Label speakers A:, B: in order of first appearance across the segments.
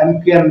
A: MPN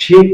A: 6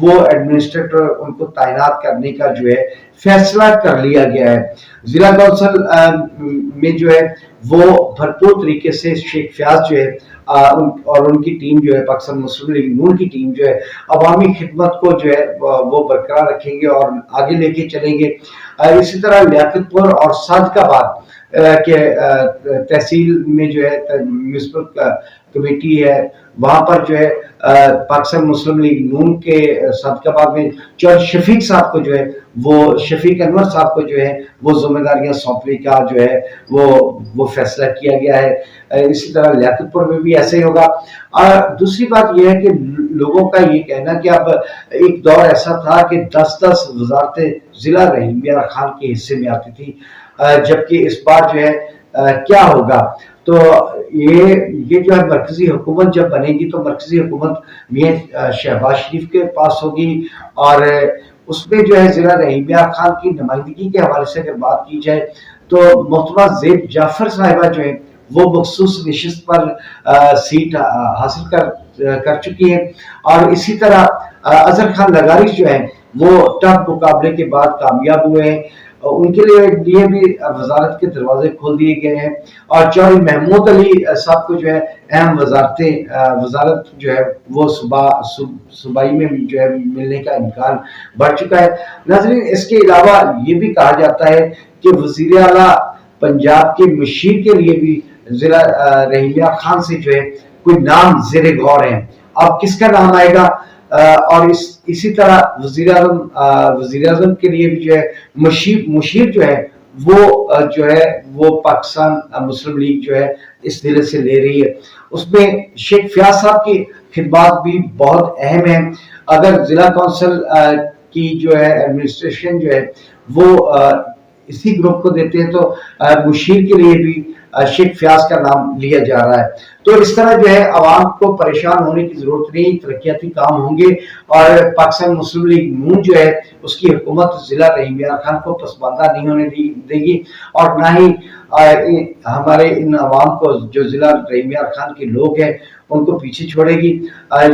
A: وہ administrator ان کو تعینات کرنے کا جو ہے فیصلہ کر لیا گیا ہے۔ ضلع کونسل میں جو ہے وہ بھرپور طریقے سے شیخ فیاض جو ہے اور ان کی ٹیم جو ہے پاکستان مسلم لیگ نون کی ٹیم جو ہے عوامی خدمت کو جو ہے وہ برقرار رکھیں گے اور آگے لے کے چلیں گے۔ اسی طرح لیاقت پور اور صادق آباد کے تحصیل میں جو ہے میونسپل کمیٹی ہے، وہاں پر جو ہے پاکستان مسلم لیگ نون کے صادق آباد میں چودھری شفیق صاحب کو جو ہے وہ شفیق انور صاحب کو جو ہے وہ ذمہ داریاں سونپنے کا جو ہے وہ فیصلہ کیا گیا ہے۔ اسی طرح لیاقت پور میں بھی ایسے ہی ہوگا۔ اور دوسری بات یہ ہے کہ لوگوں کا یہ کہنا کہ اب ایک دور ایسا تھا کہ 10 وزارتیں ضلع رحیم یار خان کے حصے میں آتی تھی، جبکہ اس بار جو ہے کیا ہوگا، تو یہ جو ہے مرکزی حکومت جب بنے گی تو مرکزی حکومت میاں شہباز شریف کے پاس ہوگی، اور اس میں جو ہے ضلع رحیم یار خان کی نمائندگی کے حوالے سے اگر بات کی جائے تو محترمہ زیب جعفر صاحبہ جو ہے وہ مخصوص نشست پر سیٹ حاصل کر چکی ہیں، اور اسی طرح اظہر خان لغاری جو ہیں وہ ٹف مقابلے کے بعد کامیاب ہوئے ہیں، ان کے لیے بھی وزارت کے دروازے کھول دیے گئے ہیں، اور چودھری محمود علی صاحب کو جو ہے اہم وزارت جو ہے وہ صوبائی میں جو ہے ملنے کا امکان بڑھ چکا ہے۔ ناظرین، اس کے علاوہ یہ بھی کہا جاتا ہے کہ وزیر اعلیٰ پنجاب کے مشیر کے لیے بھی ضلع رحیم یار خان سے جو ہے کوئی نام زیر غور ہے۔ اب کس کا نام آئے گا، اور اسی طرح وزیر اعظم کے لیے بھی جو ہے مشیر جو ہے وہ پاکستان مسلم لیگ جو ہے اس ضلع سے لے رہی ہے۔ اس میں شیخ فیاض صاحب کی خدمات بھی بہت اہم ہیں۔ اگر ضلع کونسل کی جو ہے ایڈمنسٹریشن جو ہے وہ اسی گروپ کو دیتے ہیں تو مشیر کے لیے بھی شیخ فیاض کا نام لیا جا رہا ہے۔ تو اس طرح جو ہے عوام کو پریشان ہونے کی ضرورت نہیں، ترقیاتی کام ہوں گے، اور پاکستان مسلم لیگ نون جو ہے اس کی حکومت ضلع رحیم یار خان کو پسماندہ نہیں ہونے دے گی، اور نہ ہی ہمارے ان عوام کو جو ضلع رحیم یار خان کے لوگ ہیں ان کو پیچھے چھوڑے گی۔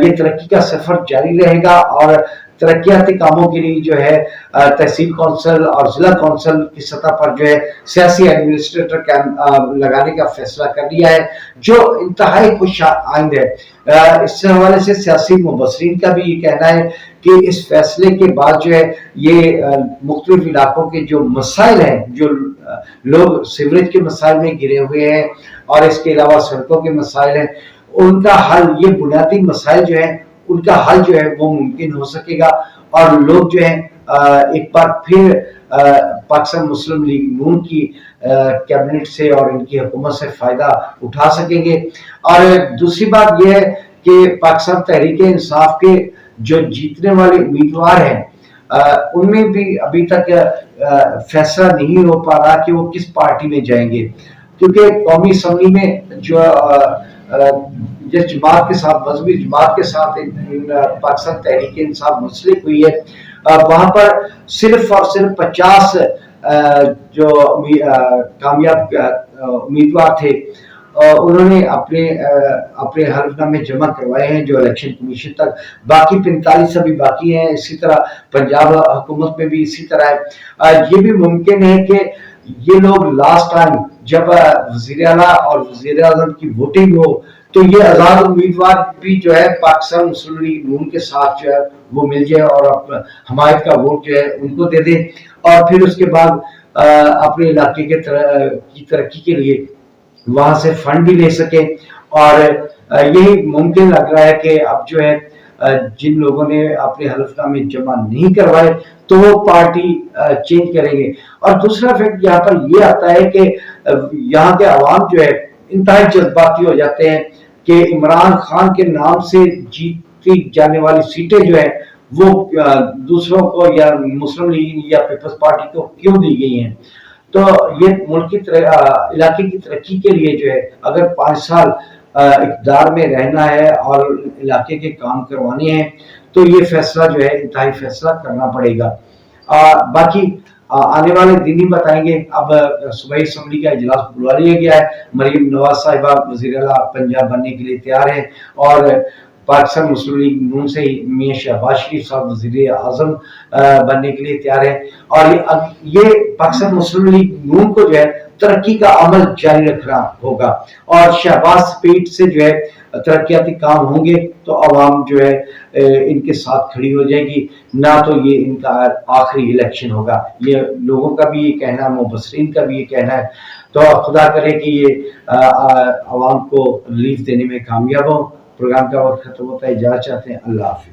A: یہ ترقی کا سفر جاری رہے گا، اور ترقیاتی کاموں کے لیے جو ہے تحصیل کونسل اور ضلع کونسل کی سطح پر جو ہے سیاسی ایڈمنسٹریٹر لگانے کا فیصلہ کر لیا ہے، جو انتہائی خوش آئند ہے۔ اس حوالے سے سیاسی مبصرین کا بھی یہ کہنا ہے کہ اس فیصلے کے بعد جو ہے یہ مختلف علاقوں کے جو مسائل ہیں، جو لوگ سیوریج کے مسائل میں گرے ہوئے ہیں اور اس کے علاوہ سڑکوں کے مسائل ہیں، ان کا حل، یہ بنیادی مسائل جو ہیں ان کا حل جو ہے وہ ممکن ہو سکے گا، اور لوگ جو ہیں ایک بار پھر پاکستان مسلم لیگ نون کی کیبنٹ سے اور ان کی حکومت سے فائدہ اٹھا سکیں گے۔ اور دوسری بات یہ ہے کہ پاکستان تحریک انصاف کے جو جیتنے والے امیدوار ہیں ان میں بھی ابھی تک فیصلہ نہیں ہو پا رہا کہ وہ کس پارٹی میں جائیں گے، کیونکہ قومی اسمبلی میں جو جس جماعت کے ساتھ، مذہبی جماعت کے ساتھ پاکستان تحریک انصاف منسلک ہوئی ہے، وہاں پر صرف اور صرف 50 جو کامیاب امیدوار تھے انہوں نے اپنے حلف نامے جمع کروائے ہیں جو الیکشن کمیشن تک، باقی 45 ابھی باقی ہیں۔ اسی طرح پنجاب حکومت میں بھی اسی طرح ہے۔ یہ بھی ممکن ہے کہ یہ لوگ لاسٹ ٹائم جب وزیر اعلیٰ اور وزیر اعظم کی ووٹنگ ہو تو یہ آزاد امیدوار بھی جو ہے پاکستان مسلم لیگ نون کے ساتھ جو ہے وہ مل جائے اور حمایت کا ووٹ جو ہے ان کو دے دیں، اور پھر اس کے بعد اپنے علاقے کی ترقی کے لیے وہاں سے فنڈ بھی لے سکیں۔ اور یہی ممکن لگ رہا ہے کہ اب جو ہے جن لوگوں نے اپنے حلف نامے جمع نہیں کروائے تو وہ پارٹی چینج کریں گے۔ اور دوسرا فیکٹ یہاں پر یہ آتا ہے کہ یہاں کے عوام جو ہے انتہائی جذباتی ہو جاتے ہیں کہ عمران خان کے نام سے جیتی جانے والی سیٹیں جو ہیں وہ دوسروں کو یا مسلم لیگ یا پیپلز پارٹی کو کیوں دی گئی ہیں۔ تو یہ ملک کی علاقے کی ترقی کے لیے جو ہے اگر 5 سال اقتدار میں رہنا ہے اور علاقے کے کام کروانے ہیں تو یہ فیصلہ جو ہے انتہائی فیصلہ کرنا پڑے گا۔ باقی آنے والے دن ہی بتائیں گے۔ اب صوبائی اسمبلی کا اجلاس بلا لیا گیا ہے، مریم نواز صاحبہ وزیر اعلیٰ پنجاب بننے کے لیے تیار ہیں، اور پاکستان مسلم لیگ نون سے ہی میاں شہباز شریف صاحب وزیر اعظم بننے کے لیے تیار ہے، اور یہ پاکستان مسلم لیگ نون کو جو ہے ترقی کا عمل جاری رکھنا ہوگا، اور شہباز سپیڈ سے جو ہے ترقیاتی کام ہوں گے تو عوام جو ہے ان کے ساتھ کھڑی ہو جائے گی، نہ تو یہ ان کا آخری الیکشن ہوگا۔ یہ لوگوں کا بھی یہ کہنا ہے، مبصرین کا بھی یہ کہنا ہے، تو خدا کرے کہ یہ عوام کو ریلیف دینے میں کامیاب ہو۔ پروگرام کا وقت ختم ہوتا ہے، اجازت چاہتے ہیں، اللہ حافظ۔